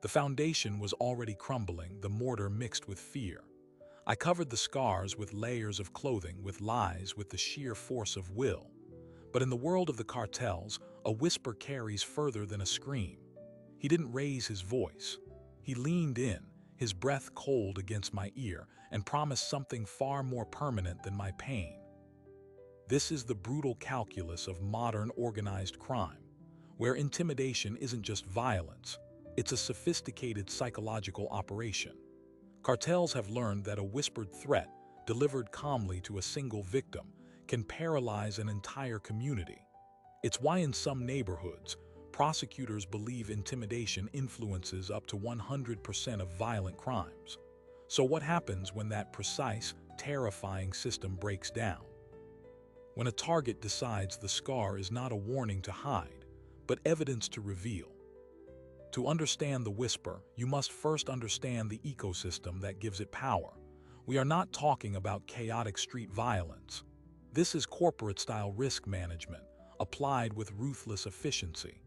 The foundation was already crumbling, the mortar mixed with fear. I covered the scars with layers of clothing, with lies, with the sheer force of will. But in the world of the cartels, a whisper carries further than a scream. He didn't raise his voice. He leaned in, his breath cold against my ear, and promised something far more permanent than my pain. This is the brutal calculus of modern organized crime, where intimidation isn't just violence, it's a sophisticated psychological operation. Cartels have learned that a whispered threat, delivered calmly to a single victim, can paralyze an entire community. It's why in some neighborhoods, prosecutors believe intimidation influences up to 100% of violent crimes. So what happens when that precise, terrifying system breaks down? When a target decides the scar is not a warning to hide, but evidence to reveal. To understand the whisper, you must first understand the ecosystem that gives it power. We are not talking about chaotic street violence. This is corporate-style risk management, applied with ruthless efficiency.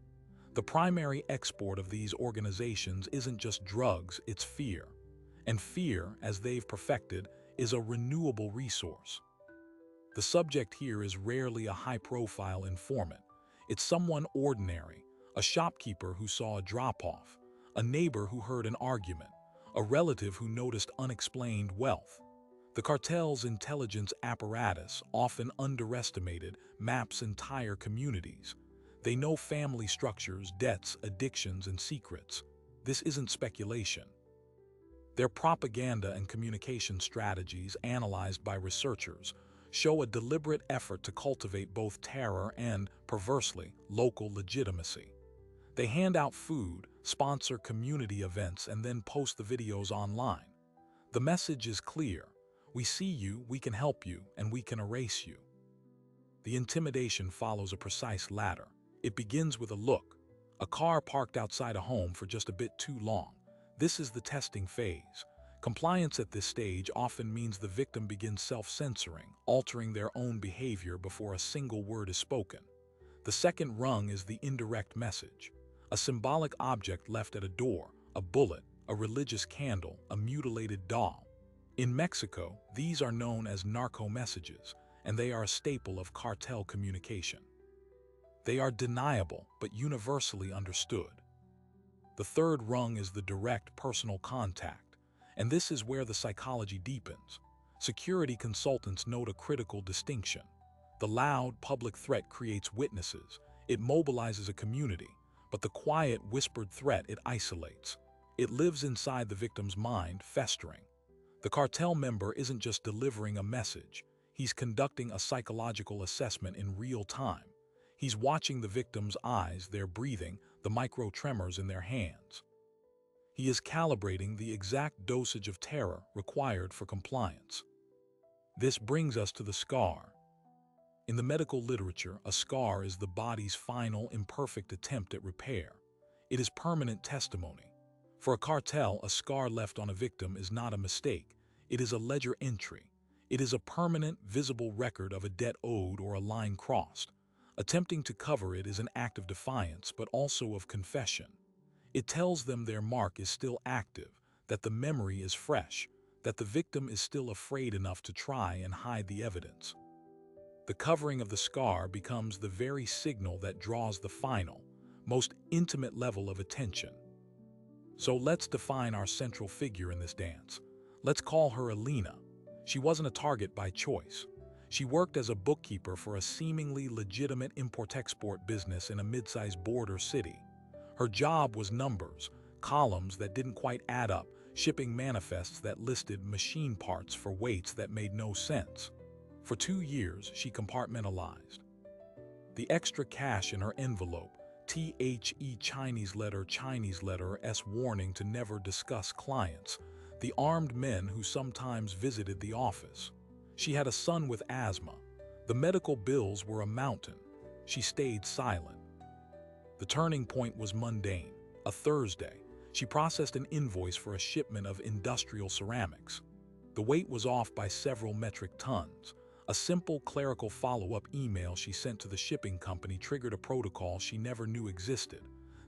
The primary export of these organizations isn't just drugs, it's fear. And fear, as they've perfected, is a renewable resource. The subject here is rarely a high-profile informant. It's someone ordinary, a shopkeeper who saw a drop-off, a neighbor who heard an argument, a relative who noticed unexplained wealth. The cartel's intelligence apparatus, often underestimated, maps entire communities. They know family structures, debts, addictions, and secrets. This isn't speculation. Their propaganda and communication strategies, analyzed by researchers, show a deliberate effort to cultivate both terror and, perversely, local legitimacy. They hand out food, sponsor community events, and then post the videos online. The message is clear. We see you, we can help you, and we can erase you. The intimidation follows a precise ladder. It begins with a look. A car parked outside a home for just a bit too long. This is the testing phase. Compliance at this stage often means the victim begins self-censoring, altering their own behavior before a single word is spoken. The second rung is the indirect message. A symbolic object left at a door, a bullet, a religious candle, a mutilated doll. In Mexico, these are known as narco messages, and they are a staple of cartel communication. They are deniable but universally understood. The third rung is the direct personal contact, and this is where the psychology deepens. Security consultants note a critical distinction. The loud, public threat creates witnesses. It mobilizes a community, but the quiet, whispered threat it isolates. It lives inside the victim's mind, festering. The cartel member isn't just delivering a message. He's conducting a psychological assessment in real time. He's watching the victim's eyes, their breathing, the micro tremors in their hands. He is calibrating the exact dosage of terror required for compliance. This brings us to the scar. In the medical literature, a scar is the body's final, imperfect attempt at repair. It is permanent testimony. For a cartel, a scar left on a victim is not a mistake. It is a ledger entry. It is a permanent, visible record of a debt owed or a line crossed. Attempting to cover it is an act of defiance, but also of confession. It tells them their mark is still active, that the memory is fresh, that the victim is still afraid enough to try and hide the evidence. The covering of the scar becomes the very signal that draws the final, most intimate level of attention. So let's define our central figure in this dance. Let's call her Alina. She wasn't a target by choice. She worked as a bookkeeper for a seemingly legitimate import-export business in a mid-sized border city. Her job was numbers, columns that didn't quite add up, shipping manifests that listed machine parts for weights that made no sense. For 2 years, she compartmentalized. The extra cash in her envelope, THE Chinese letter S warning to never discuss clients, the armed men who sometimes visited the office. She had a son with asthma. The medical bills were a mountain. She stayed silent. The turning point was mundane. A Thursday, she processed an invoice for a shipment of industrial ceramics. The weight was off by several metric tons. A simple clerical follow-up email she sent to the shipping company triggered a protocol she never knew existed.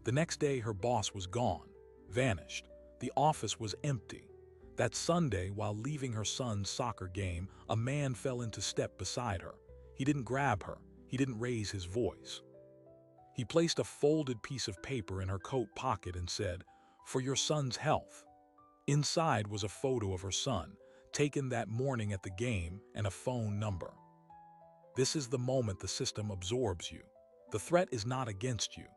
The next day, her boss was gone. vanished. The office was empty. That Sunday, while leaving her son's soccer game, a man fell into step beside her. He didn't grab her. He didn't raise his voice. He placed a folded piece of paper in her coat pocket and said, "For your son's health." Inside was a photo of her son, taken that morning at the game, and a phone number. This is the moment the system absorbs you. The threat is not against you.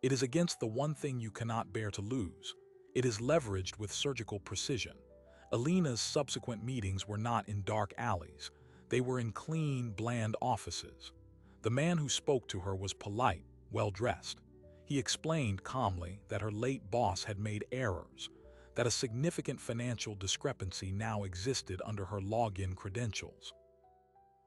It is against the one thing you cannot bear to lose. It is leveraged with surgical precision. Alina's subsequent meetings were not in dark alleys. They were in clean, bland offices. The man who spoke to her was polite, well-dressed. He explained calmly that her late boss had made errors, that a significant financial discrepancy now existed under her login credentials,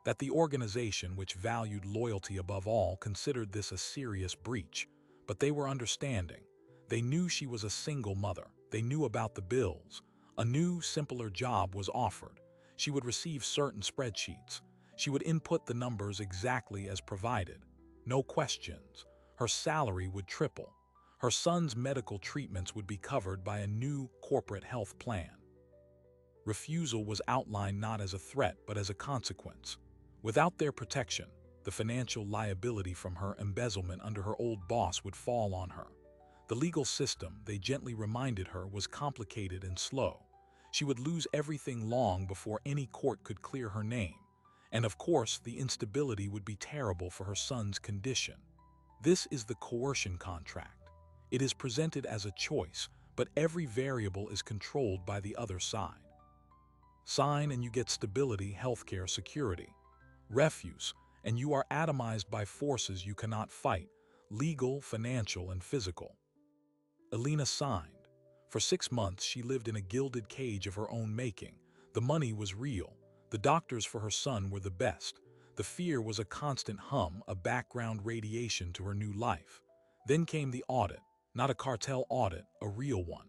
that the organization, which valued loyalty above all, considered this a serious breach. But they were understanding. They knew she was a single mother. They knew about the bills. A new, simpler job was offered. She would receive certain spreadsheets. She would input the numbers exactly as provided. No questions. Her salary would triple. Her son's medical treatments would be covered by a new corporate health plan. Refusal was outlined not as a threat, but as a consequence. Without their protection, the financial liability from her embezzlement under her old boss would fall on her. The legal system, they gently reminded her, was complicated and slow. She would lose everything long before any court could clear her name. And of course, the instability would be terrible for her son's condition. This is the coercion contract. It is presented as a choice, but every variable is controlled by the other side. Sign and you get stability, healthcare, security. Refuse, and you are atomized by forces you cannot fight, legal, financial, and physical. Alina signed. For 6 months, she lived in a gilded cage of her own making. The money was real. The doctors for her son were the best. The fear was a constant hum, a background radiation to her new life. Then came the audit, not a cartel audit, a real one.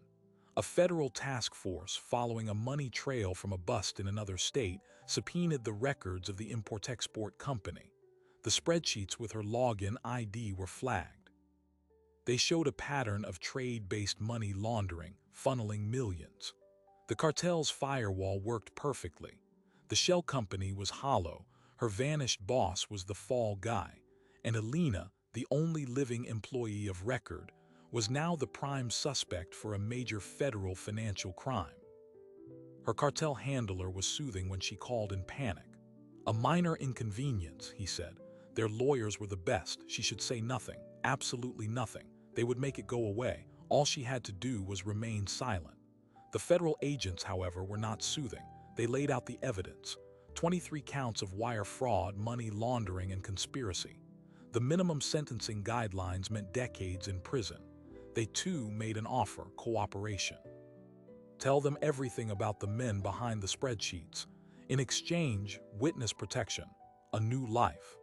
A federal task force, following a money trail from a bust in another state, subpoenaed the records of the import-export company. The spreadsheets with her login ID were flagged. They showed a pattern of trade-based money laundering, funneling millions. The cartel's firewall worked perfectly. The shell company was hollow, her vanished boss was the fall guy, and Alina, the only living employee of record, was now the prime suspect for a major federal financial crime. Her cartel handler was soothing when she called in panic. "A minor inconvenience," he said. Their lawyers were the best. She should say nothing, absolutely nothing. They would make it go away. All she had to do was remain silent. The federal agents, however, were not soothing. They laid out the evidence. 23 counts of wire fraud, money laundering, and conspiracy. The minimum sentencing guidelines meant decades in prison. They too made an offer: cooperation. Tell them everything about the men behind the spreadsheets. In exchange, witness protection, a new life.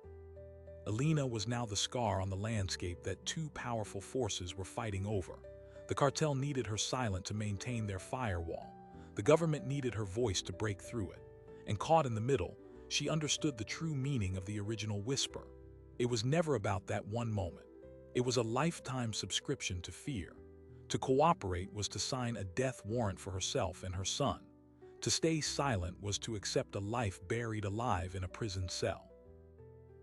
Alina was now the scar on the landscape that two powerful forces were fighting over. The cartel needed her silent to maintain their firewall. The government needed her voice to break through it. And caught in the middle, she understood the true meaning of the original whisper. It was never about that one moment. It was a lifetime subscription to fear. To cooperate was to sign a death warrant for herself and her son. To stay silent was to accept a life buried alive in a prison cell.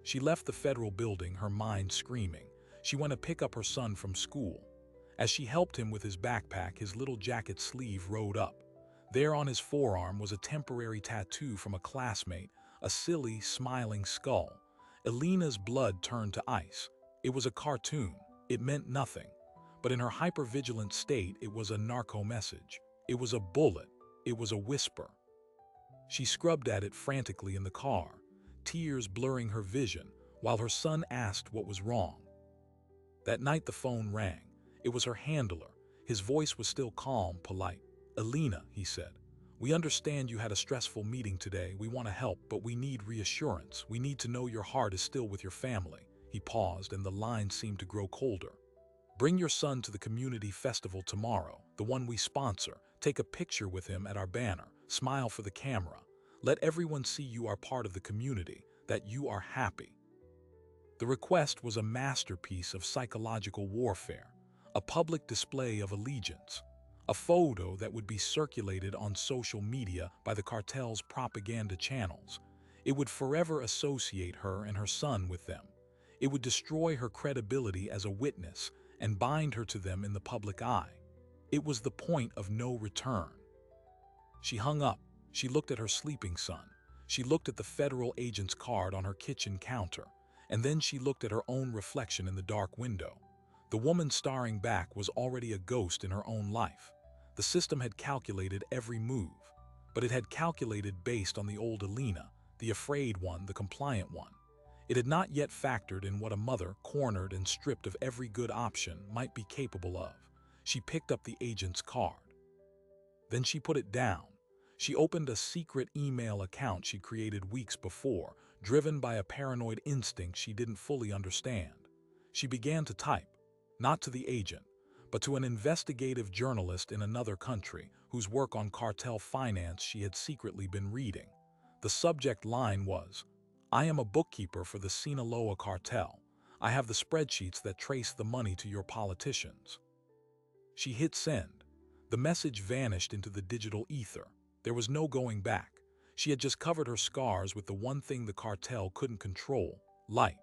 She left the federal building, her mind screaming. She went to pick up her son from school. As she helped him with his backpack, his little jacket sleeve rode up. There on his forearm was a temporary tattoo from a classmate, a silly, smiling skull. Alina's blood turned to ice. It was a cartoon. It meant nothing. But in her hypervigilant state, it was a narco message. It was a bullet. It was a whisper. She scrubbed at it frantically in the car, tears blurring her vision, while her son asked what was wrong. That night the phone rang. It was her handler. His voice was still calm, polite. "Alina," he said, "we understand you had a stressful meeting today. We want to help, but we need reassurance. We need to know your heart is still with your family." He paused, and the line seemed to grow colder. "Bring your son to the community festival tomorrow, the one we sponsor. Take a picture with him at our banner. Smile for the camera. Let everyone see you are part of the community, that you are happy." The request was a masterpiece of psychological warfare, a public display of allegiance. a photo that would be circulated on social media by the cartel's propaganda channels. It would forever associate her and her son with them. It would destroy her credibility as a witness and bind her to them in the public eye. It was the point of no return. She hung up. She looked at her sleeping son. She looked at the federal agent's card on her kitchen counter. And then she looked at her own reflection in the dark window. The woman staring back was already a ghost in her own life. The system had calculated every move, but it had calculated based on the old Alina, the afraid one, the compliant one. It had not yet factored in what a mother, cornered and stripped of every good option, might be capable of. She picked up the agent's card. Then she put it down. She opened a secret email account she'd created weeks before, driven by a paranoid instinct she didn't fully understand. She began to type, not to the agent, but to an investigative journalist in another country whose work on cartel finance she had secretly been reading. The subject line was, "I am a bookkeeper for the Sinaloa cartel. I have the spreadsheets that trace the money to your politicians." She hit send. The message vanished into the digital ether. There was no going back. She had just covered her scars with the one thing the cartel couldn't control, light.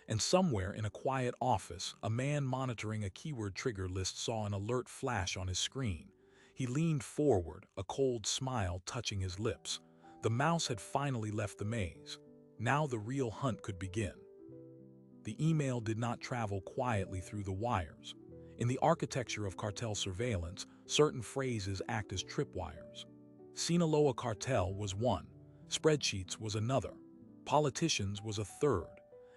And somewhere in a quiet office, a man monitoring a keyword trigger list saw an alert flash on his screen. He leaned forward, a cold smile touching his lips. The mouse had finally left the maze. Now the real hunt could begin. The email did not travel quietly through the wires. In the architecture of cartel surveillance, certain phrases act as tripwires. Sinaloa cartel was one, spreadsheets was another, politicians was a third.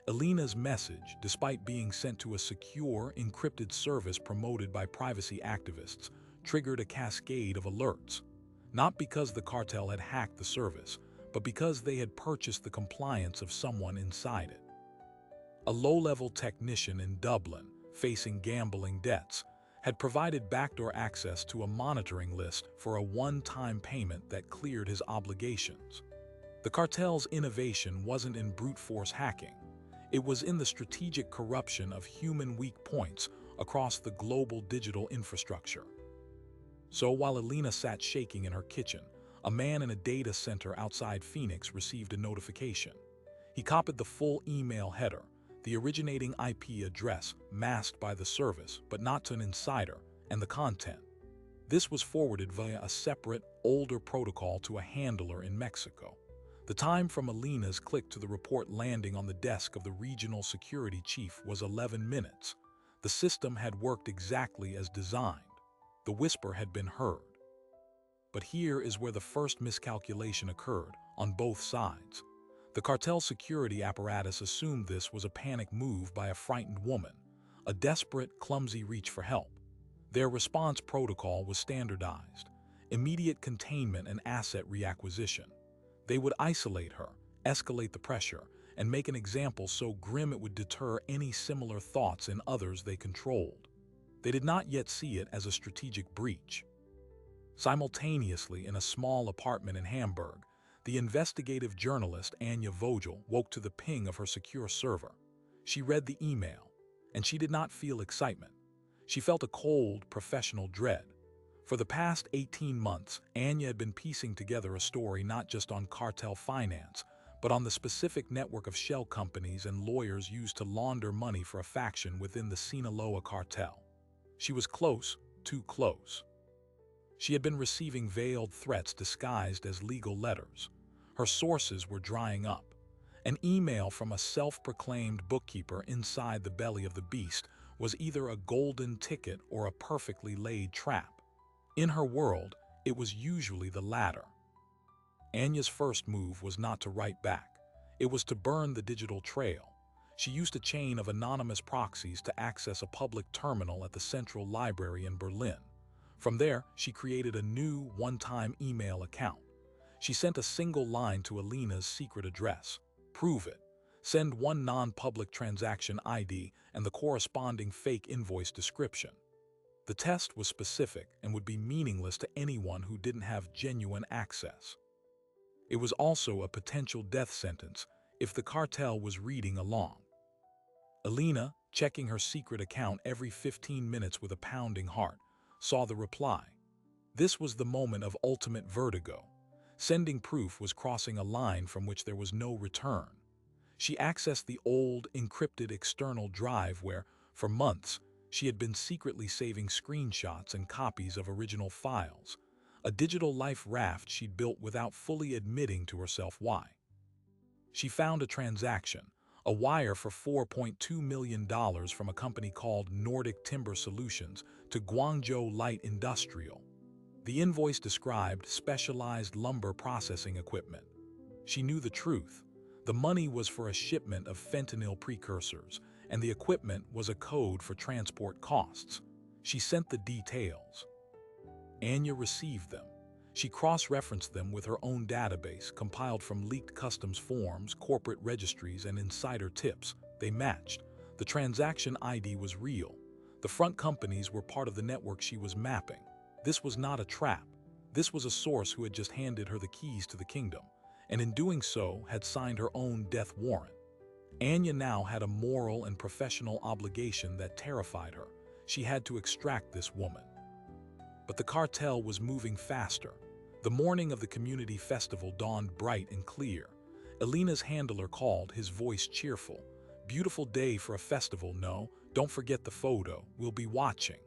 Alina's message, despite being sent to a secure, encrypted service promoted by privacy activists, triggered a cascade of alerts. Not because the cartel had hacked the service, but because they had purchased the compliance of someone inside it. A low-level technician in Dublin, facing gambling debts, had provided backdoor access to a monitoring list for a one-time payment that cleared his obligations. The cartel's innovation wasn't in brute force hacking. It was in the strategic corruption of human weak points across the global digital infrastructure. So while Alina sat shaking in her kitchen, a man in a data center outside Phoenix received a notification. He copied the full email header, the originating IP address masked by the service, but not to an insider, and the content. This was forwarded via a separate, older protocol to a handler in Mexico. The time from Alina's click to the report landing on the desk of the regional security chief was 11 minutes. The system had worked exactly as designed. The whisper had been heard. But here is where the first miscalculation occurred, on both sides. The cartel security apparatus assumed this was a panic move by a frightened woman, a desperate, clumsy reach for help. Their response protocol was standardized: immediate containment and asset reacquisition. They would isolate her, escalate the pressure, and make an example so grim it would deter any similar thoughts in others they controlled. They did not yet see it as a strategic breach. Simultaneously, in a small apartment in Hamburg, the investigative journalist Anya Vogel woke to the ping of her secure server. She read the email, and she did not feel excitement. She felt a cold, professional dread. For the past 18 months, Anya had been piecing together a story not just on cartel finance, but on the specific network of shell companies and lawyers used to launder money for a faction within the Sinaloa cartel. She was close, too close. She had been receiving veiled threats disguised as legal letters. Her sources were drying up. An email from a self-proclaimed bookkeeper inside the belly of the beast was either a golden ticket or a perfectly laid trap. In her world, it was usually the latter. Anya's first move was not to write back. It was to burn the digital trail. She used a chain of anonymous proxies to access a public terminal at the Central Library in Berlin. From there, she created a new, one-time email account. She sent a single line to Alina's secret address. Prove it. Send one non-public transaction ID and the corresponding fake invoice description. The test was specific and would be meaningless to anyone who didn't have genuine access. It was also a potential death sentence if the cartel was reading along. Alina, checking her secret account every 15 minutes with a pounding heart, saw the reply. This was the moment of ultimate vertigo. Sending proof was crossing a line from which there was no return. She accessed the old, encrypted external drive where, for months, she had been secretly saving screenshots and copies of original files, a digital life raft she'd built without fully admitting to herself why. She found a transaction, a wire for $4.2 million from a company called Nordic Timber Solutions to Guangzhou Light Industrial. The invoice described specialized lumber processing equipment. She knew the truth. The money was for a shipment of fentanyl precursors, and the equipment was a code for transport costs. She sent the details. Anya received them. She cross-referenced them with her own database, compiled from leaked customs forms, corporate registries, and insider tips. They matched. The transaction ID was real. The front companies were part of the network she was mapping. This was not a trap. This was a source who had just handed her the keys to the kingdom, and in doing so had signed her own death warrant. Anya now had a moral and professional obligation that terrified her. She had to extract this woman. But the cartel was moving faster. The morning of the community festival dawned bright and clear. Elena's handler called, his voice cheerful. "Beautiful day for a festival, no? Don't forget the photo. We'll be watching."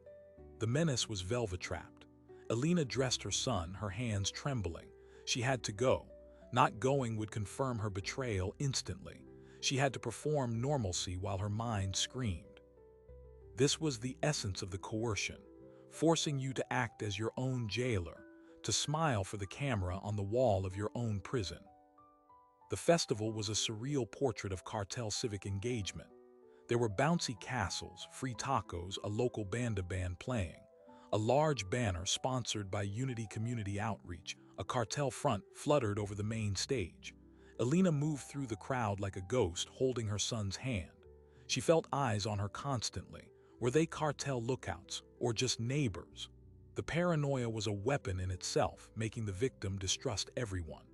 The menace was velvet-trapped. Elena dressed her son, her hands trembling. She had to go. Not going would confirm her betrayal instantly. She had to perform normalcy while her mind screamed. This was the essence of the coercion, forcing you to act as your own jailer, to smile for the camera on the wall of your own prison. The festival was a surreal portrait of cartel civic engagement. There were bouncy castles, free tacos, a local band playing, a large banner sponsored by Unity Community Outreach, a cartel front fluttered over the main stage. Elena moved through the crowd like a ghost, holding her son's hand. She felt eyes on her constantly. Were they cartel lookouts, or just neighbors? The paranoia was a weapon in itself, making the victim distrust everyone.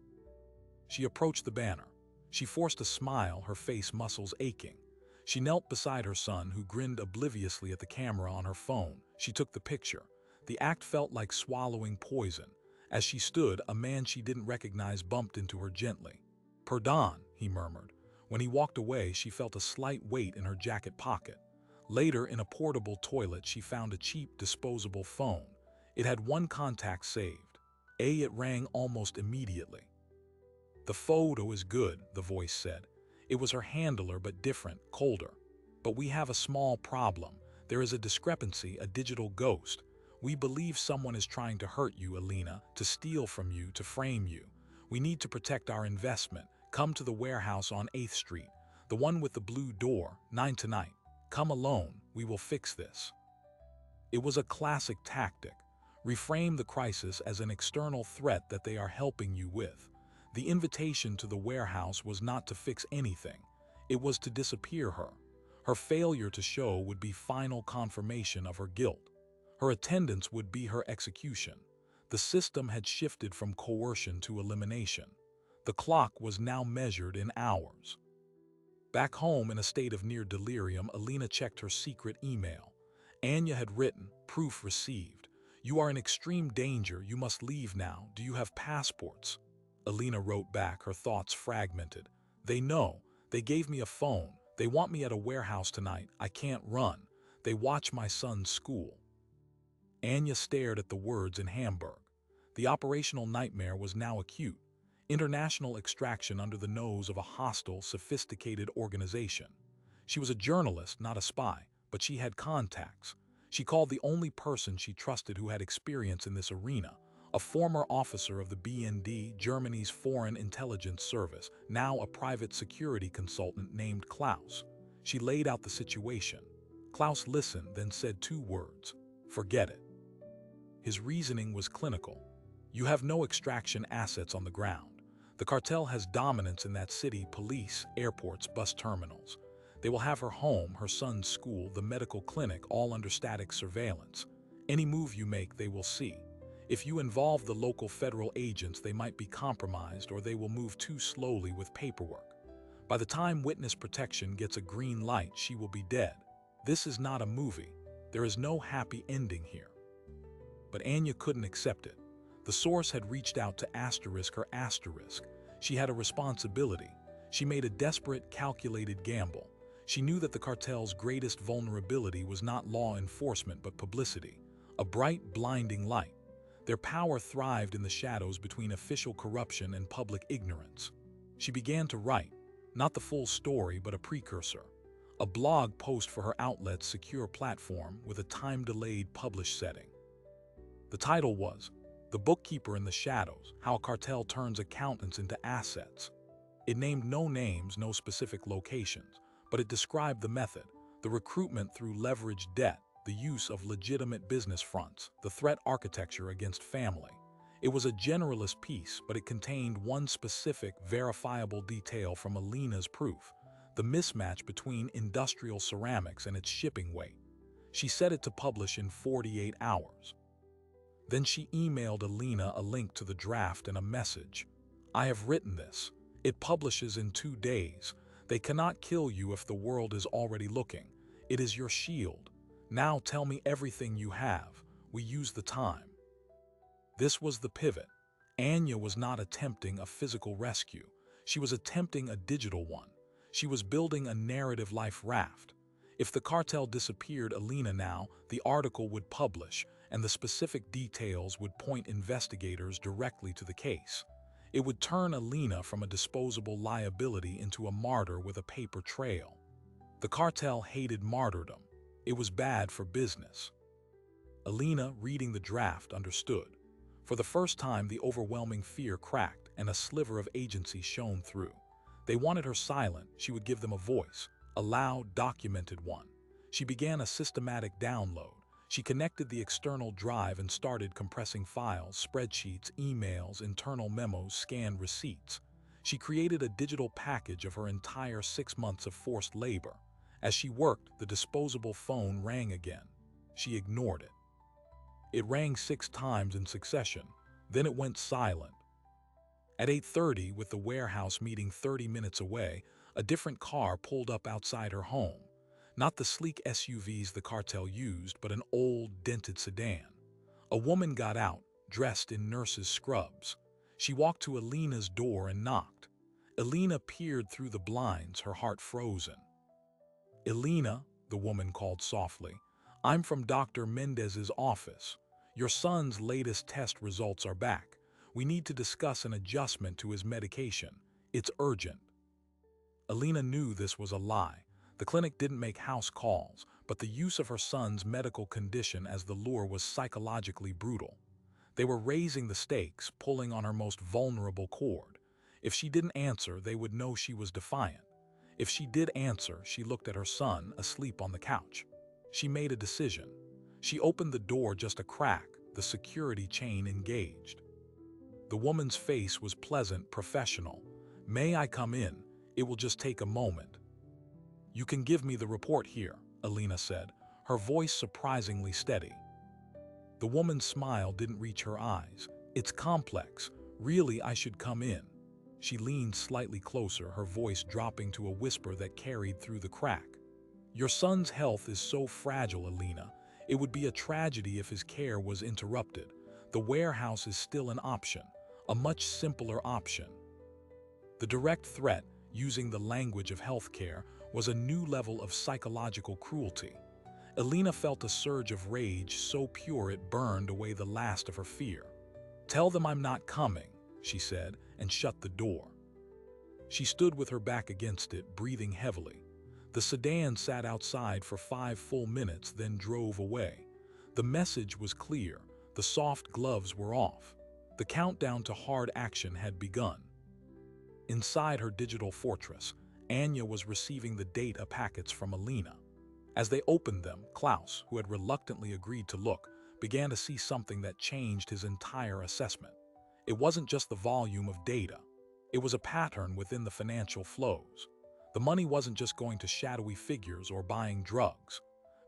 She approached the banner. She forced a smile, her face muscles aching. She knelt beside her son, who grinned obliviously at the camera on her phone. She took the picture. The act felt like swallowing poison. As she stood, a man she didn't recognize bumped into her gently. "Pardon," he murmured. When he walked away, she felt a slight weight in her jacket pocket. Later, in a portable toilet, she found a cheap, disposable phone. It had one contact saved. It rang almost immediately. "The photo is good," the voice said. It was her handler, but different, colder. "But we have a small problem. There is a discrepancy, a digital ghost. We believe someone is trying to hurt you, Elena, to steal from you, to frame you. We need to protect our investment. Come to the warehouse on 8th Street, the one with the blue door, 9 tonight. Come alone, we will fix this." It was a classic tactic. Reframe the crisis as an external threat that they are helping you with. The invitation to the warehouse was not to fix anything. It was to disappear her. Her failure to show would be final confirmation of her guilt. Her attendance would be her execution. The system had shifted from coercion to elimination. The clock was now measured in hours. Back home, in a state of near delirium, Elena checked her secret email. Anya had written, "Proof received. You are in extreme danger. You must leave now. Do you have passports?" Elena wrote back, her thoughts fragmented. "They know. They gave me a phone. They want me at a warehouse tonight. I can't run. They watch my son's school." Anya stared at the words in Hamburg. The operational nightmare was now acute. International extraction under the nose of a hostile, sophisticated organization. She was a journalist, not a spy, but she had contacts. She called the only person she trusted who had experience in this arena, a former officer of the BND, Germany's Foreign Intelligence Service, now a private security consultant named Klaus. She laid out the situation. Klaus listened, then said 2 words: "Forget it." His reasoning was clinical. "You have no extraction assets on the ground. The cartel has dominance in that city: police, airports, bus terminals. They will have her home, her son's school, the medical clinic, all under static surveillance. Any move you make, they will see. If you involve the local federal agents, they might be compromised, or they will move too slowly with paperwork. By the time witness protection gets a green light, she will be dead. This is not a movie. There is no happy ending here." but Anya couldn't accept it. The source had reached out to her asterisk. She had a responsibility. She made a desperate, calculated gamble. She knew that the cartel's greatest vulnerability was not law enforcement but publicity, a bright, blinding light. Their power thrived in the shadows between official corruption and public ignorance. She began to write, not the full story but a precursor, a blog post for her outlet's secure platform with a time-delayed publish setting. The title was, "The Bookkeeper in the Shadows: How a Cartel Turns Accountants into Assets." It named no names, no specific locations, but it described the method, the recruitment through leveraged debt, the use of legitimate business fronts, the threat architecture against family. It was a generalist piece, but it contained one specific, verifiable detail from Alina's proof, the mismatch between industrial ceramics and its shipping weight. She set it to publish in 48 hours. Then she emailed Alina a link to the draft and a message. "I have written this. It publishes in 2 days. They cannot kill you if the world is already looking. It is your shield. Now tell me everything you have. We use the time." This was the pivot. Anya was not attempting a physical rescue. She was attempting a digital one. She was building a narrative life raft. If the cartel disappeared Alina now, the article would publish, and the specific details would point investigators directly to the case. It would turn Alina from a disposable liability into a martyr with a paper trail. The cartel hated martyrdom. It was bad for business. Alina, reading the draft, understood. For the first time, the overwhelming fear cracked and a sliver of agency shone through. They wanted her silent. She would give them a voice, a loud, documented one. She began a systematic download. She connected the external drive and started compressing files, spreadsheets, emails, internal memos, scanned receipts. She created a digital package of her entire 6 months of forced labor. As she worked, the disposable phone rang again. She ignored it. It rang 6 times in succession, then it went silent. At 8:30, with the warehouse meeting 30 minutes away, a different car pulled up outside her home. Not the sleek SUVs the cartel used, but an old, dented sedan. A woman got out, dressed in nurse's scrubs. She walked to Alina's door and knocked. Alina peered through the blinds, her heart frozen. "Alina," the woman called softly, "I'm from Dr. Mendez's office. Your son's latest test results are back. We need to discuss an adjustment to his medication. It's urgent." Alina knew this was a lie. The clinic didn't make house calls, but the use of her son's medical condition as the lure was psychologically brutal. They were raising the stakes, pulling on her most vulnerable cord. If she didn't answer, they would know she was defiant. If she did answer, she looked at her son, asleep on the couch. She made a decision. She opened the door just a crack, the security chain engaged. The woman's face was pleasant, professional. "May I come in? It will just take a moment." "You can give me the report here," Alina said, her voice surprisingly steady. The woman's smile didn't reach her eyes. "It's complex. Really, I should come in." She leaned slightly closer, her voice dropping to a whisper that carried through the crack. "Your son's health is so fragile, Alina. It would be a tragedy if his care was interrupted. The warehouse is still an option, a much simpler option." The direct threat, using the language of healthcare, was a new level of psychological cruelty. Alina felt a surge of rage so pure it burned away the last of her fear. "Tell them I'm not coming," she said, and shut the door. She stood with her back against it, breathing heavily. The sedan sat outside for 5 full minutes, then drove away. The message was clear. The soft gloves were off. The countdown to hard action had begun. Inside her digital fortress, Anya was receiving the data packets from Alina. As they opened them, Klaus, who had reluctantly agreed to look, began to see something that changed his entire assessment. It wasn't just the volume of data. It was a pattern within the financial flows. The money wasn't just going to shadowy figures or buying drugs.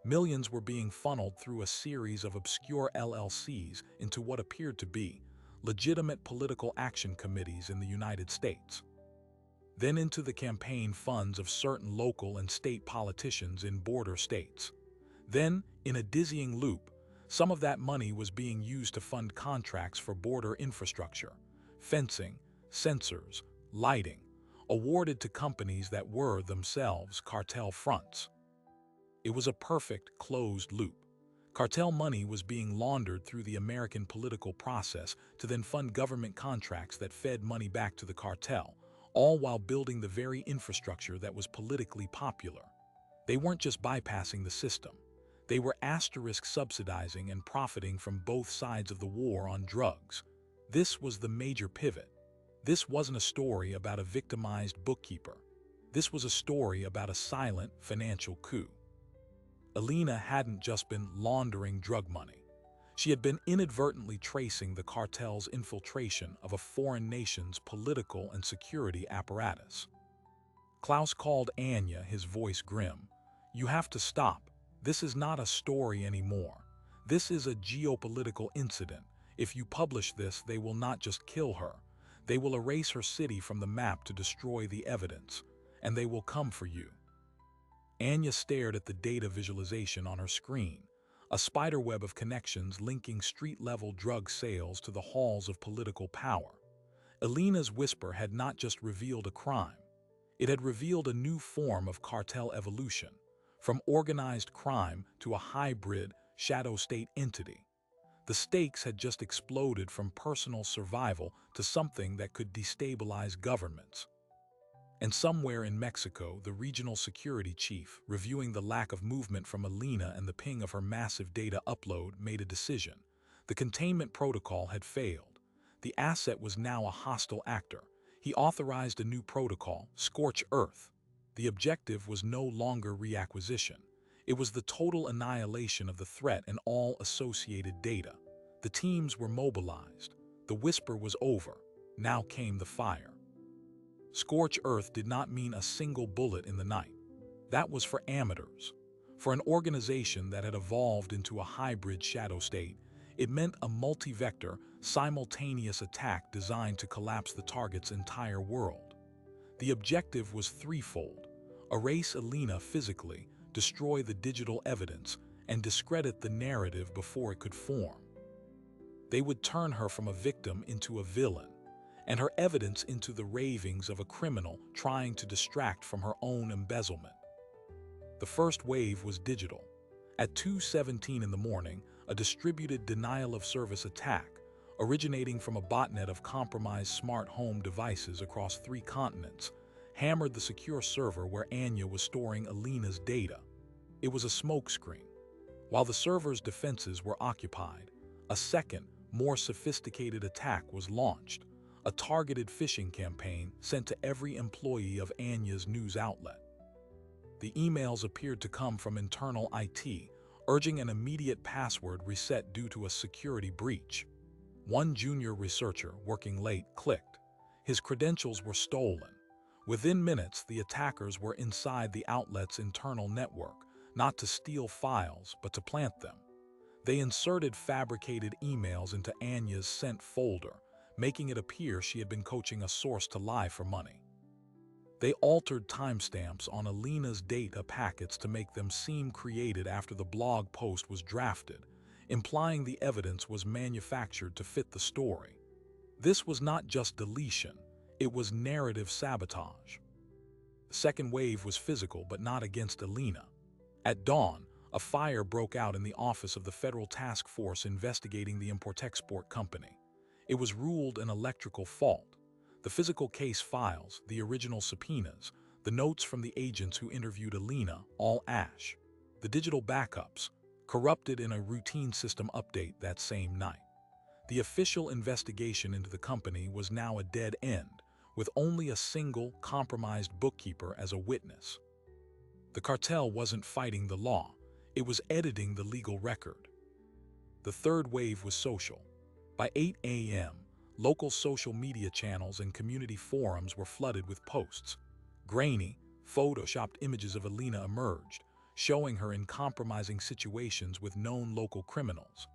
Millions were being funneled through a series of obscure LLCs into what appeared to be legitimate political action committees in the United States. Then into the campaign funds of certain local and state politicians in border states. Then, in a dizzying loop, Some of that money was being used to fund contracts for border infrastructure, fencing, sensors, lighting, awarded to companies that were themselves cartel fronts. It was a perfect, closed loop. Cartel money was being laundered through the American political process to then fund government contracts that fed money back to the cartel, all while building the very infrastructure that was politically popular. They weren't just bypassing the system. They were asterisk subsidizing and profiting from both sides of the war on drugs. This was the major pivot. This wasn't a story about a victimized bookkeeper. This was a story about a silent financial coup. Alina hadn't just been laundering drug money. She had been inadvertently tracing the cartel's infiltration of a foreign nation's political and security apparatus. Klaus called Anya, his voice grim. "You have to stop. This is not a story anymore. This is a geopolitical incident. If you publish this, they will not just kill her. They will erase her city from the map to destroy the evidence, and they will come for you." Anya stared at the data visualization on her screen, a spiderweb of connections linking street-level drug sales to the halls of political power. Alina's whisper had not just revealed a crime. It had revealed a new form of cartel evolution, from organized crime to a hybrid, shadow-state entity. The stakes had just exploded from personal survival to something that could destabilize governments. And somewhere in Mexico, the regional security chief, reviewing the lack of movement from Alina and the ping of her massive data upload, made a decision. The containment protocol had failed. The asset was now a hostile actor. He authorized a new protocol, Scorch Earth. The objective was no longer reacquisition. It was the total annihilation of the threat and all associated data. The teams were mobilized. The whisper was over. Now came the fire. Scorch Earth did not mean a single bullet in the night. That was for amateurs. For an organization that had evolved into a hybrid shadow state, it meant a multi-vector, simultaneous attack designed to collapse the target's entire world. The objective was threefold: erase Alina physically, destroy the digital evidence, and discredit the narrative before it could form. They would turn her from a victim into a villain, and her evidence into the ravings of a criminal trying to distract from her own embezzlement. The first wave was digital. At 2:17 in the morning, a distributed denial-of-service attack, originating from a botnet of compromised smart home devices across 3 continents, hammered the secure server where Anya was storing Alina's data. It was a smokescreen. While the server's defenses were occupied, a second, more sophisticated attack was launched, a targeted phishing campaign sent to every employee of Anya's news outlet. The emails appeared to come from internal IT, urging an immediate password reset due to a security breach. One junior researcher, working late, clicked. His credentials were stolen. Within minutes, the attackers were inside the outlet's internal network, not to steal files, but to plant them. They inserted fabricated emails into Anya's sent folder, making it appear she had been coaching a source to lie for money. They altered timestamps on Alina's data packets to make them seem created after the blog post was drafted, implying the evidence was manufactured to fit the story. This was not just deletion, it was narrative sabotage. The second wave was physical, but not against Alina. At dawn, a fire broke out in the office of the Federal Task Force investigating the import-export company. It was ruled an electrical fault. The physical case files, the original subpoenas, the notes from the agents who interviewed Alina, all ash. The digital backups, corrupted in a routine system update that same night. The official investigation into the company was now a dead end, with only a single compromised bookkeeper as a witness. The cartel wasn't fighting the law, it was editing the legal record. The third wave was social. By 8 a.m., local social media channels and community forums were flooded with posts. Grainy, photoshopped images of Alina emerged, showing her in compromising situations with known local criminals.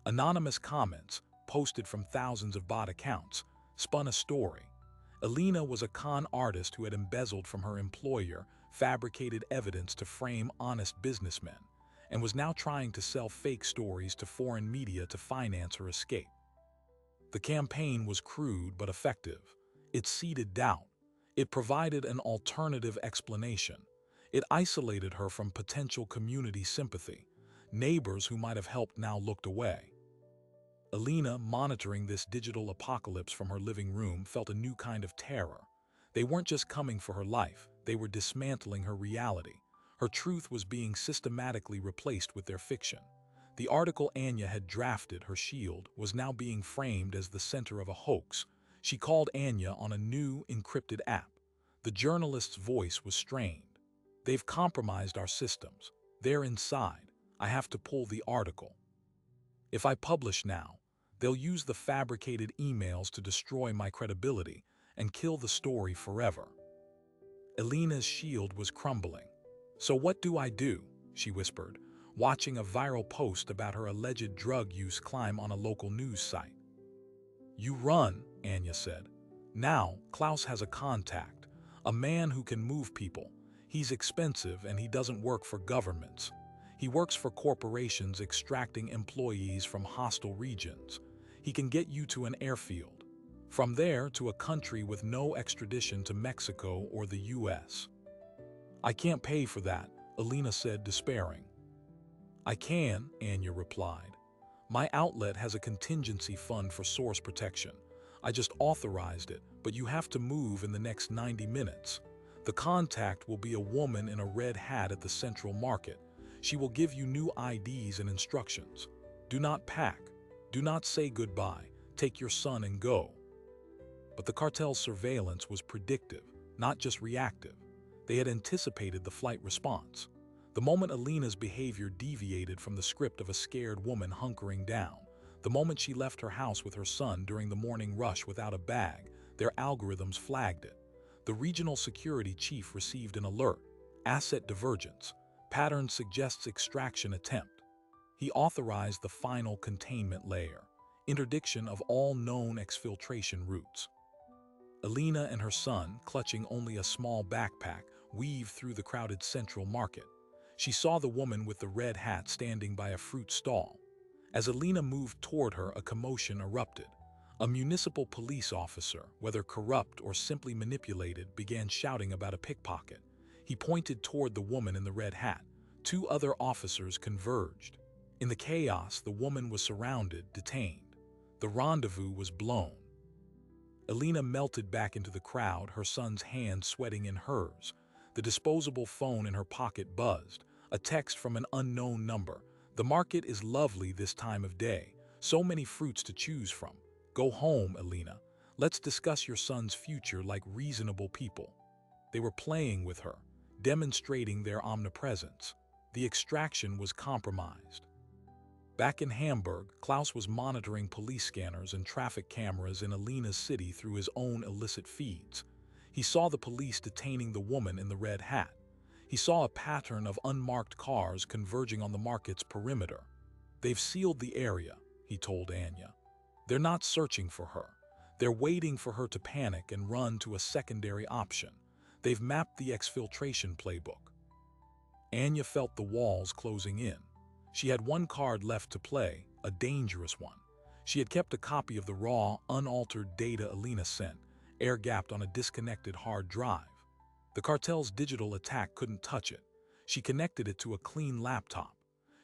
Anonymous comments, posted from thousands of bot accounts, spun a story. Alina was a con artist who had embezzled from her employer, fabricated evidence to frame honest businessmen, and was now trying to sell fake stories to foreign media to finance her escape. The campaign was crude but effective. It seeded doubt. It provided an alternative explanation. It isolated her from potential community sympathy. Neighbors who might have helped now looked away. Alina, monitoring this digital apocalypse from her living room, felt a new kind of terror. They weren't just coming for her life, they were dismantling her reality. Her truth was being systematically replaced with their fiction. The article Anya had drafted, her shield, was now being framed as the center of a hoax. She called Anya on a new, encrypted app. The journalist's voice was strained. "They've compromised our systems. They're inside. I have to pull the article. If I publish now, they'll use the fabricated emails to destroy my credibility and kill the story forever." Alina's shield was crumbling. "So what do I do?" she whispered, watching a viral post about her alleged drug use climb on a local news site. "You run," Anya said. "Now, Klaus has a contact, a man who can move people. He's expensive and he doesn't work for governments. He works for corporations extracting employees from hostile regions. He can get you to an airfield. From there to a country with no extradition to Mexico or the US. "I can't pay for that," Alina said, despairing. "I can," Anya replied. "My outlet has a contingency fund for source protection. I just authorized it, but you have to move in the next 90 minutes. The contact will be a woman in a red hat at the Central Market. She will give you new IDs and instructions. Do not pack. Do not say goodbye. Take your son and go." But the cartel's surveillance was predictive, not just reactive. They had anticipated the flight response. The moment Alina's behavior deviated from the script of a scared woman hunkering down, the moment she left her house with her son during the morning rush without a bag, their algorithms flagged it. The regional security chief received an alert: asset divergence. Pattern suggests extraction attempt. He authorized the final containment layer: interdiction of all known exfiltration routes. Alina and her son, clutching only a small backpack, weaved through the crowded Central Market. She saw the woman with the red hat standing by a fruit stall. As Alina moved toward her, a commotion erupted. A municipal police officer, whether corrupt or simply manipulated, began shouting about a pickpocket. He pointed toward the woman in the red hat. Two other officers converged. In the chaos, the woman was surrounded, detained. The rendezvous was blown. Alina melted back into the crowd, her son's hand sweating in hers. The disposable phone in her pocket buzzed. A text from an unknown number. "The market is lovely this time of day. So many fruits to choose from. Go home, Alina. Let's discuss your son's future like reasonable people." They were playing with her, demonstrating their omnipresence. The extraction was compromised. Back in Hamburg, Klaus was monitoring police scanners and traffic cameras in Alina's city through his own illicit feeds. He saw the police detaining the woman in the red hat. He saw a pattern of unmarked cars converging on the market's perimeter. "They've sealed the area," he told Anya. "They're not searching for her. They're waiting for her to panic and run to a secondary option. They've mapped the exfiltration playbook." Anya felt the walls closing in. She had one card left to play, a dangerous one. She had kept a copy of the raw, unaltered data Alina sent, air-gapped on a disconnected hard drive. The cartel's digital attack couldn't touch it. She connected it to a clean laptop.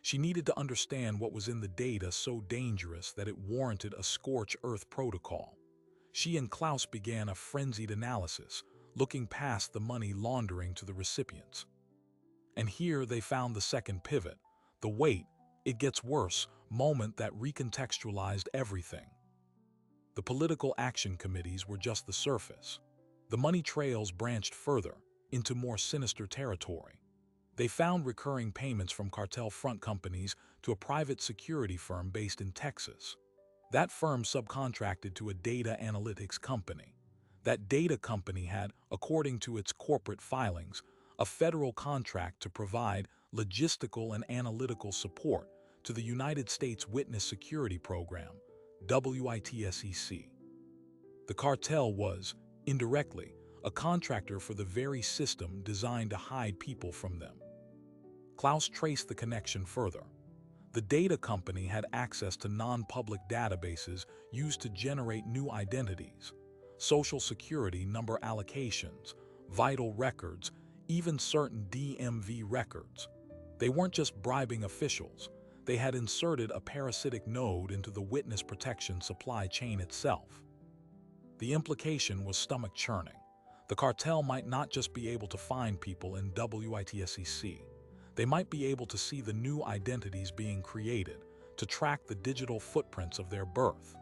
She needed to understand what was in the data so dangerous that it warranted a scorched earth protocol. She and Klaus began a frenzied analysis, looking past the money laundering to the recipients. And here they found the second pivot, the wait, it gets worse, moment that recontextualized everything. The political action committees were just the surface. The money trails branched further, into more sinister territory. They found recurring payments from cartel front companies to a private security firm based in Texas. That firm subcontracted to a data analytics company. That data company had, according to its corporate filings, a federal contract to provide logistical and analytical support to the United States Witness Security Program, WITSEC. The cartel was, indirectly, a contractor for the very system designed to hide people from them. Klaus traced the connection further. The data company had access to non-public databases used to generate new identities, social security number allocations, vital records, even certain DMV records. They weren't just bribing officials, they had inserted a parasitic node into the witness protection supply chain itself. The implication was stomach-churning. The cartel might not just be able to find people in WITSEC. They might be able to see the new identities being created, to track the digital footprints of their birth.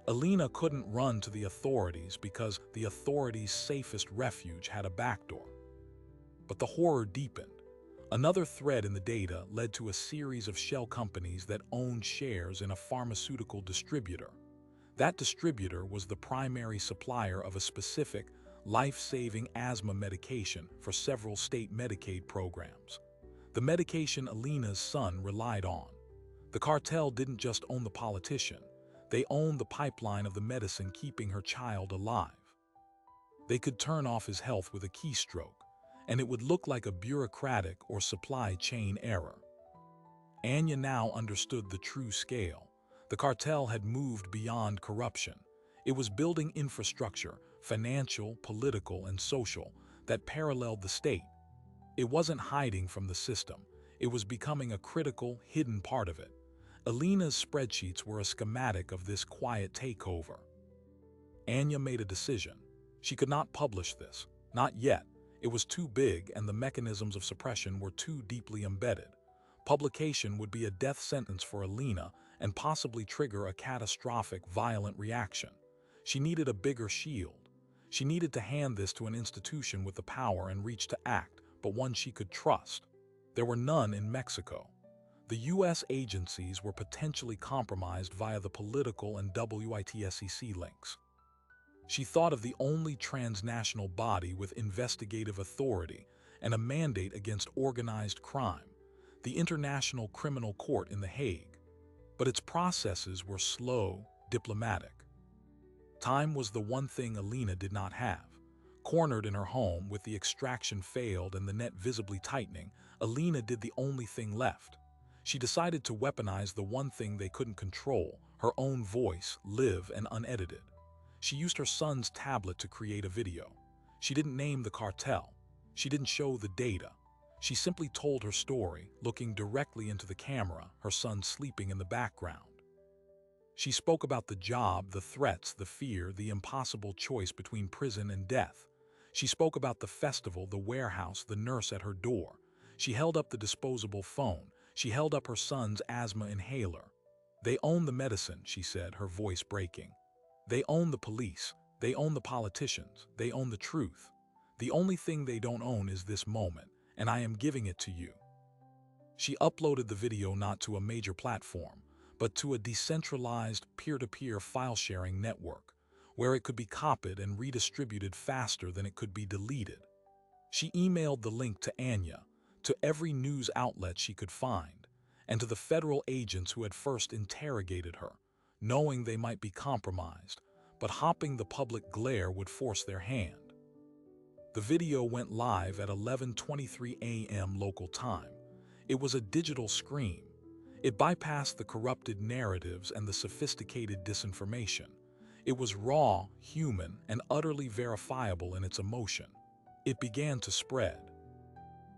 Alina couldn't run to the authorities because the authorities' safest refuge had a backdoor. But the horror deepened. Another thread in the data led to a series of shell companies that owned shares in a pharmaceutical distributor. That distributor was the primary supplier of a specific, life-saving asthma medication for several state Medicaid programs. The medication Alina's son relied on. The cartel didn't just own the politician, they owned the pipeline of the medicine keeping her child alive. They could turn off his health with a keystroke, and it would look like a bureaucratic or supply chain error. Anya now understood the true scale. The cartel had moved beyond corruption. It was building infrastructure, financial, political, and social, that paralleled the state. It wasn't hiding from the system. It was becoming a critical, hidden part of it. Alina's spreadsheets were a schematic of this quiet takeover. Anya made a decision. She could not publish this. Not yet. It was too big, and the mechanisms of suppression were too deeply embedded. Publication would be a death sentence for Alina and possibly trigger a catastrophic, violent reaction. She needed a bigger shield. She needed to hand this to an institution with the power and reach to act, but one she could trust. There were none in Mexico. The U.S. agencies were potentially compromised via the political and WITSEC links. She thought of the only transnational body with investigative authority and a mandate against organized crime, the International Criminal Court in The Hague. But its processes were slow, diplomatic. Time was the one thing Alina did not have. Cornered in her home with the extraction failed and the net visibly tightening, Alina did the only thing left. She decided to weaponize the one thing they couldn't control, her own voice, live and unedited. She used her son's tablet to create a video. She didn't name the cartel. She didn't show the data. She simply told her story, looking directly into the camera, her son sleeping in the background. She spoke about the job, the threats, the fear, the impossible choice between prison and death. She spoke about the festival, the warehouse, the nurse at her door. She held up the disposable phone. She held up her son's asthma inhaler. They own the medicine, she said, her voice breaking. They own the police. They own the politicians. They own the truth. The only thing they don't own is this moment, and I am giving it to you. She uploaded the video not to a major platform, but to a decentralized peer-to-peer file-sharing network, where it could be copied and redistributed faster than it could be deleted. She emailed the link to Anya, to every news outlet she could find, and to the federal agents who had first interrogated her, knowing they might be compromised, but hoping the public glare would force their hand. The video went live at 11:23 a.m. local time. It was a digital scream. It bypassed the corrupted narratives and the sophisticated disinformation. It was raw, human, and utterly verifiable in its emotion. It began to spread.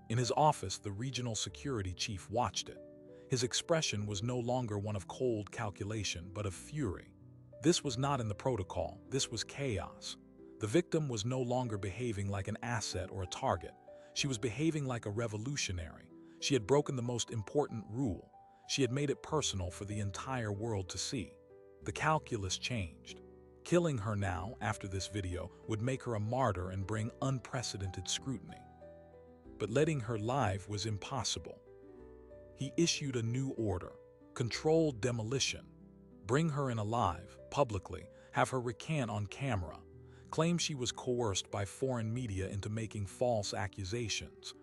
In his office, the regional security chief watched it. His expression was no longer one of cold calculation, but of fury. This was not in the protocol. This was chaos. The victim was no longer behaving like an asset or a target. She was behaving like a revolutionary. She had broken the most important rule. She had made it personal for the entire world to see. The calculus changed. Killing her now, after this video, would make her a martyr and bring unprecedented scrutiny. But letting her live was impossible. He issued a new order: controlled demolition. Bring her in alive, publicly, have her recant on camera, claim she was coerced by foreign media into making false accusations.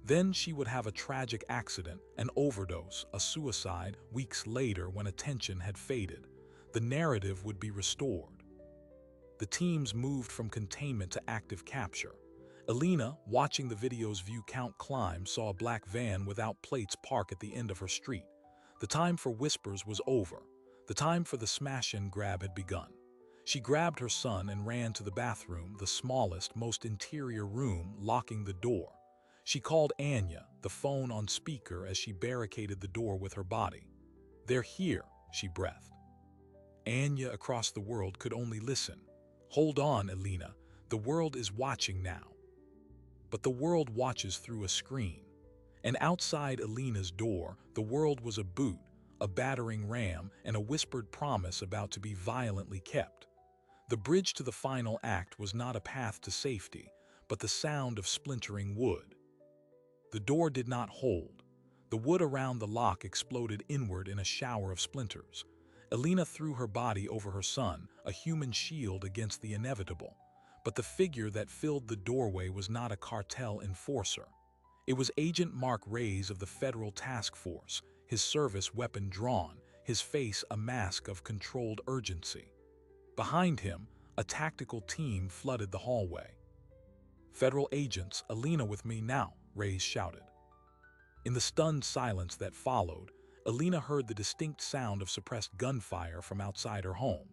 Then she would have a tragic accident, an overdose, a suicide, weeks later when attention had faded. The narrative would be restored. The teams moved from containment to active capture. Alina, watching the video's view count climb, saw a black van without plates park at the end of her street. The time for whispers was over. The time for the smash-and grab had begun. She grabbed her son and ran to the bathroom, the smallest, most interior room, locking the door. She called Anya, the phone on speaker, as she barricaded the door with her body. "They're here," she breathed. Anya across the world could only listen. "Hold on, Alina. The world is watching now." But the world watches through a screen. And outside Alina's door, the world was a boot, a battering ram, and a whispered promise about to be violently kept. The bridge to the final act was not a path to safety, but the sound of splintering wood. The door did not hold. The wood around the lock exploded inward in a shower of splinters. Alina threw her body over her son, a human shield against the inevitable. But the figure that filled the doorway was not a cartel enforcer. It was Agent Mark Reyes of the Federal Task Force, his service weapon drawn, his face a mask of controlled urgency. Behind him, a tactical team flooded the hallway. "Federal agents, Alina with me now," Reyes shouted. In the stunned silence that followed, Alina heard the distinct sound of suppressed gunfire from outside her home.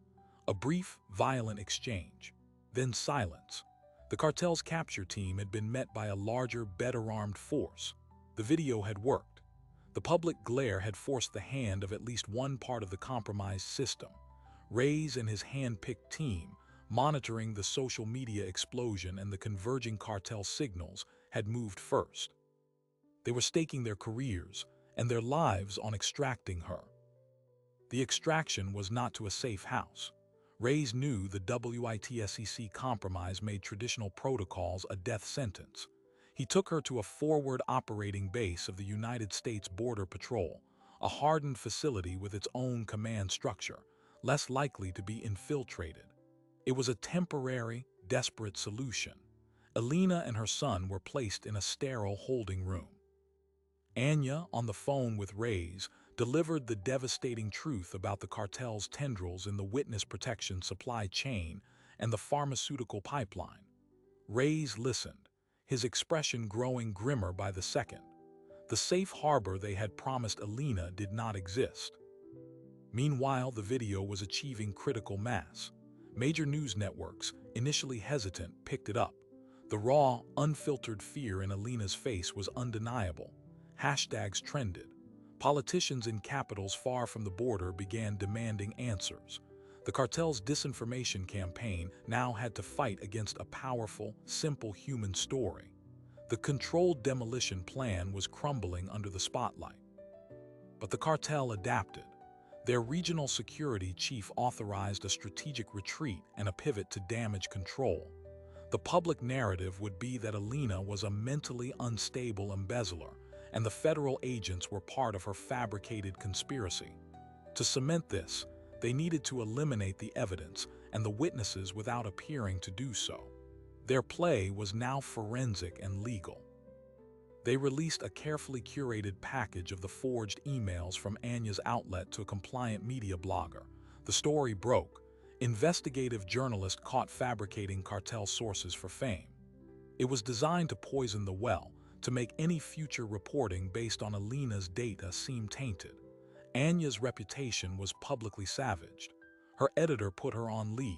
A brief, violent exchange. Then silence. The cartel's capture team had been met by a larger, better-armed force. The video had worked. The public glare had forced the hand of at least one part of the compromised system. Reyes and his hand-picked team, monitoring the social media explosion and the converging cartel signals, had moved first. They were staking their careers and their lives on extracting her. The extraction was not to a safe house. Reyes knew the WITSEC compromise made traditional protocols a death sentence. He took her to a forward operating base of the United States Border Patrol, a hardened facility with its own command structure, less likely to be infiltrated. It was a temporary, desperate solution. Alina and her son were placed in a sterile holding room. Anya, on the phone with Reyes, delivered the devastating truth about the cartel's tendrils in the witness protection supply chain and the pharmaceutical pipeline. Reyes listened, his expression growing grimmer by the second. The safe harbor they had promised Alina did not exist. Meanwhile, the video was achieving critical mass. Major news networks, initially hesitant, picked it up. The raw, unfiltered fear in Alina's face was undeniable. Hashtags trended. Politicians in capitals far from the border began demanding answers. The cartel's disinformation campaign now had to fight against a powerful, simple human story. The controlled demolition plan was crumbling under the spotlight. But the cartel adapted. Their regional security chief authorized a strategic retreat and a pivot to damage control. The public narrative would be that Alina was a mentally unstable embezzler, and the federal agents were part of her fabricated conspiracy. To cement this, they needed to eliminate the evidence and the witnesses without appearing to do so. Their play was now forensic and legal. They released a carefully curated package of the forged emails from Anya's outlet to a compliant media blogger. The story broke. Investigative journalist caught fabricating cartel sources for fame. It was designed to poison the well, to make any future reporting based on Alina's data seem tainted. Anya's reputation was publicly savaged. Her editor put her on leave.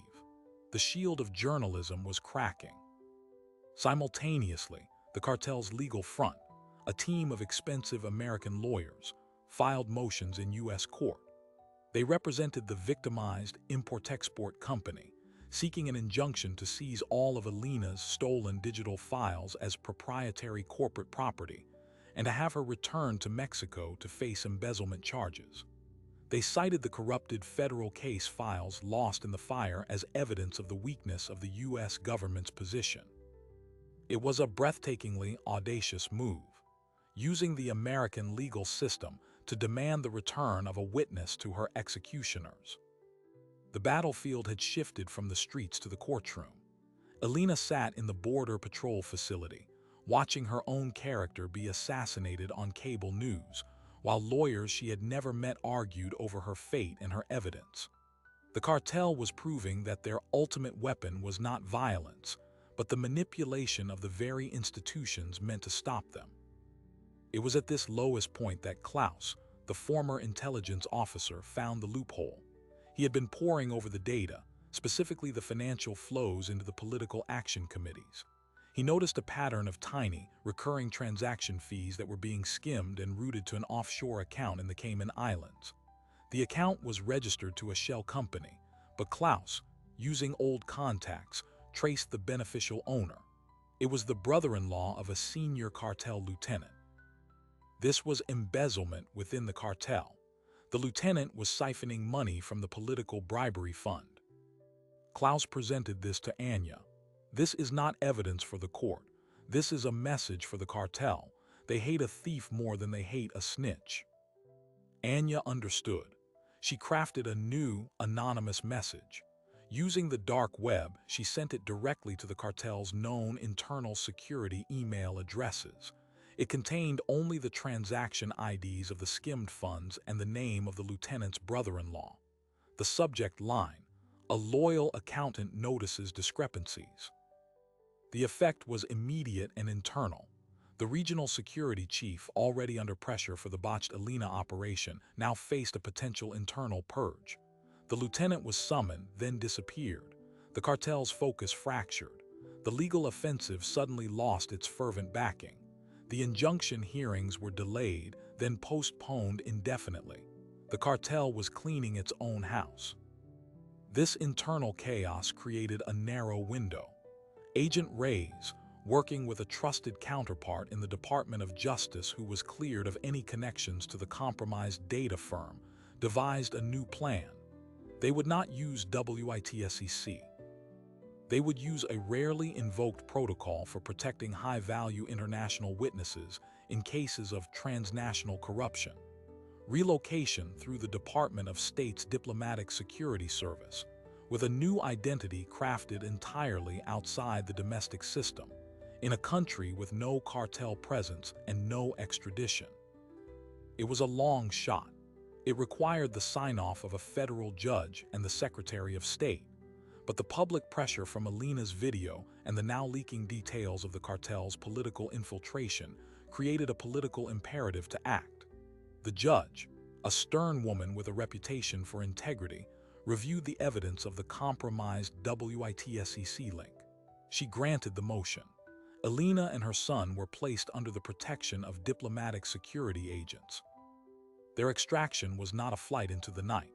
The shield of journalism was cracking. Simultaneously, the cartel's legal front, a team of expensive American lawyers, filed motions in U.S. court. They represented the victimized import-export company, seeking an injunction to seize all of Alina's stolen digital files as proprietary corporate property and to have her returned to Mexico to face embezzlement charges. They cited the corrupted federal case files lost in the fire as evidence of the weakness of the U.S. government's position. It was a breathtakingly audacious move, using the American legal system to demand the return of a witness to her executioners. The battlefield had shifted from the streets to the courtroom. Alina sat in the Border Patrol facility, watching her own character be assassinated on cable news, while lawyers she had never met argued over her fate and her evidence. The cartel was proving that their ultimate weapon was not violence, but the manipulation of the very institutions meant to stop them. It was at this lowest point that Klaus, the former intelligence officer, found the loophole. He had been poring over the data, specifically the financial flows into the political action committees. He noticed a pattern of tiny, recurring transaction fees that were being skimmed and routed to an offshore account in the Cayman Islands. The account was registered to a shell company, but Klaus, using old contacts, traced the beneficial owner. It was the brother-in-law of a senior cartel lieutenant. This was embezzlement within the cartel. The lieutenant was siphoning money from the political bribery fund. Klaus presented this to Anya. This is not evidence for the court. This is a message for the cartel. They hate a thief more than they hate a snitch. Anya understood. She crafted a new, anonymous message. Using the dark web, she sent it directly to the cartel's known internal security email addresses. It contained only the transaction IDs of the skimmed funds and the name of the lieutenant's brother-in-law. The subject line: "A loyal accountant notices discrepancies." The effect was immediate and internal. The regional security chief, already under pressure for the botched Alina operation, now faced a potential internal purge. The lieutenant was summoned, then disappeared. The cartel's focus fractured. The legal offensive suddenly lost its fervent backing. The injunction hearings were delayed, then postponed indefinitely. The cartel was cleaning its own house. This internal chaos created a narrow window. Agent Reyes, working with a trusted counterpart in the Department of Justice who was cleared of any connections to the compromised data firm, devised a new plan. They would not use WITSEC. They would use a rarely invoked protocol for protecting high-value international witnesses in cases of transnational corruption. Relocation through the Department of State's Diplomatic Security Service, with a new identity crafted entirely outside the domestic system, in a country with no cartel presence and no extradition. It was a long shot. It required the sign-off of a federal judge and the Secretary of State. But the public pressure from Alina's video and the now leaking details of the cartel's political infiltration created a political imperative to act. The judge, a stern woman with a reputation for integrity, reviewed the evidence of the compromised WITSEC link. She granted the motion. Alina and her son were placed under the protection of diplomatic security agents. Their extraction was not a flight into the night.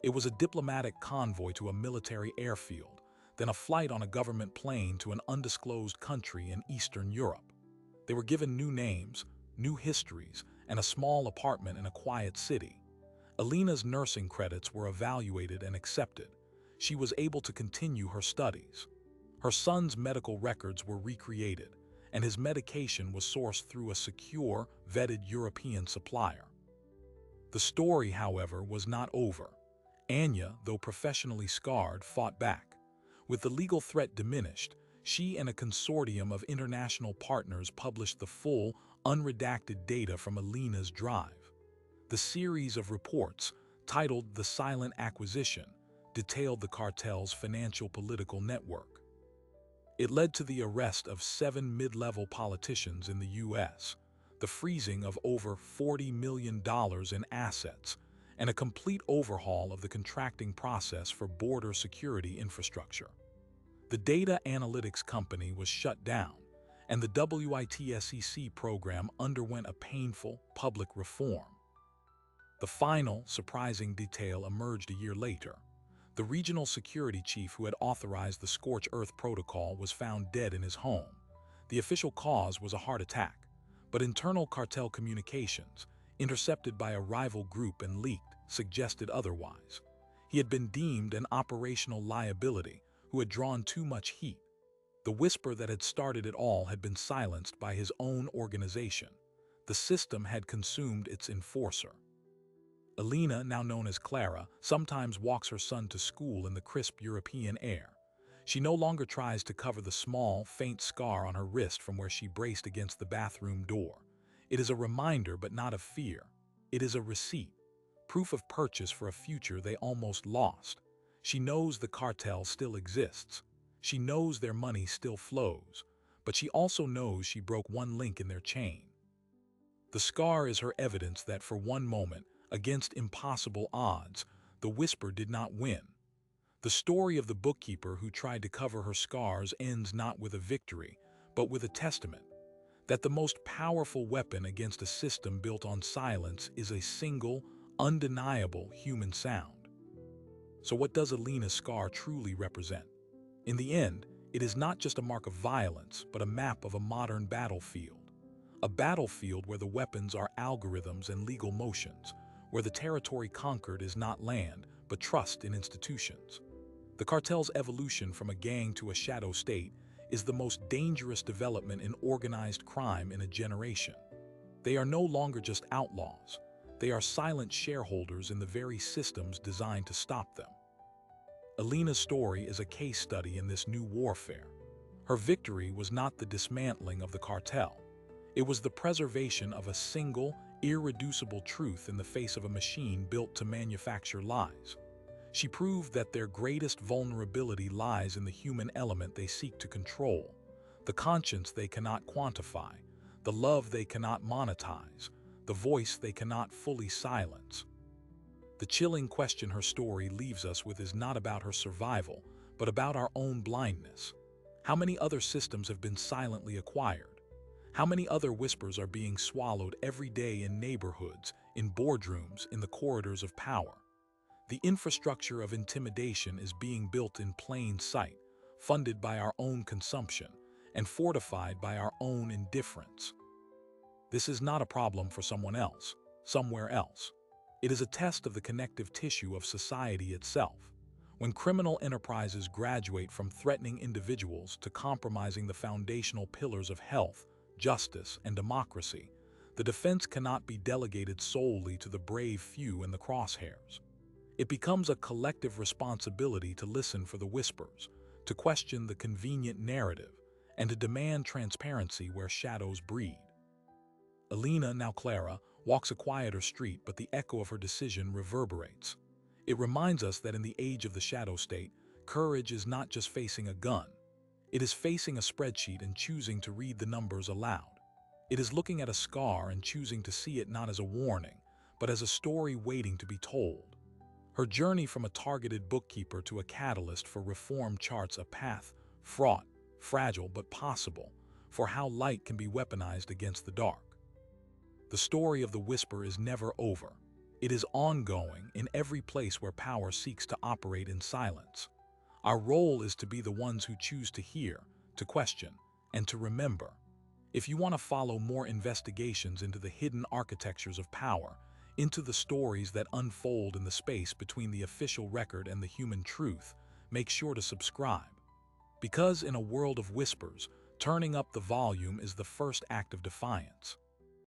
It was a diplomatic convoy to a military airfield, then a flight on a government plane to an undisclosed country in Eastern Europe. They were given new names, new histories, and a small apartment in a quiet city. Alina's nursing credits were evaluated and accepted. She was able to continue her studies. Her son's medical records were recreated, and his medication was sourced through a secure, vetted European supplier. The story, however, was not over. Anya, though professionally scarred, fought back. With the legal threat diminished, she and a consortium of international partners published the full, unredacted data from Alina's drive. The series of reports, titled The Silent Acquisition, detailed the cartel's financial political network. It led to the arrest of 7 mid-level politicians in the U.S., the freezing of over $40 million in assets, and a complete overhaul of the contracting process for border security infrastructure. The data analytics company was shut down, and the WITSEC program underwent a painful public reform. The final, surprising detail emerged a year later. The regional security chief who had authorized the Scorched Earth Protocol was found dead in his home. The official cause was a heart attack, but internal cartel communications, intercepted by a rival group and leaked, suggested otherwise. He had been deemed an operational liability who had drawn too much heat. The whisper that had started it all had been silenced by his own organization. The system had consumed its enforcer. Alina, now known as Clara, sometimes walks her son to school in the crisp European air. She no longer tries to cover the small, faint scar on her wrist from where she braced against the bathroom door. It is a reminder, but not of fear. It is a receipt. Proof of purchase for a future they almost lost. She knows the cartel still exists. She knows their money still flows, but she also knows she broke one link in their chain. The scar is her evidence that for one moment, against impossible odds, the Whisper did not win. The story of the bookkeeper who tried to cover her scars ends not with a victory, but with a testament that the most powerful weapon against a system built on silence is a single, undeniable human sound. So what does Alina's scar truly represent? In the end, it is not just a mark of violence, but a map of a modern battlefield. A battlefield where the weapons are algorithms and legal motions, where the territory conquered is not land, but trust in institutions. The cartel's evolution from a gang to a shadow state is the most dangerous development in organized crime in a generation. They are no longer just outlaws. They are silent shareholders in the very systems designed to stop them. Alina's story is a case study in this new warfare. Her victory was not the dismantling of the cartel. It was the preservation of a single, irreducible truth in the face of a machine built to manufacture lies. She proved that their greatest vulnerability lies in the human element they seek to control, the conscience they cannot quantify, the love they cannot monetize, the voice they cannot fully silence. The chilling question her story leaves us with is not about her survival, but about our own blindness. How many other systems have been silently acquired? How many other whispers are being swallowed every day in neighborhoods, in boardrooms, in the corridors of power? The infrastructure of intimidation is being built in plain sight, funded by our own consumption, and fortified by our own indifference. This is not a problem for someone else, somewhere else. It is a test of the connective tissue of society itself. When criminal enterprises graduate from threatening individuals to compromising the foundational pillars of health, justice, and democracy, the defense cannot be delegated solely to the brave few in the crosshairs. It becomes a collective responsibility to listen for the whispers, to question the convenient narrative, and to demand transparency where shadows breed. Alina, now Clara, walks a quieter street, but the echo of her decision reverberates. It reminds us that in the age of the shadow state, courage is not just facing a gun. It is facing a spreadsheet and choosing to read the numbers aloud. It is looking at a scar and choosing to see it not as a warning, but as a story waiting to be told. Her journey from a targeted bookkeeper to a catalyst for reform charts a path, fraught, fragile but possible, for how light can be weaponized against the dark. The story of the Whisper is never over. It is ongoing in every place where power seeks to operate in silence. Our role is to be the ones who choose to hear, to question, and to remember. If you want to follow more investigations into the hidden architectures of power, into the stories that unfold in the space between the official record and the human truth, make sure to subscribe. Because in a world of whispers, turning up the volume is the first act of defiance.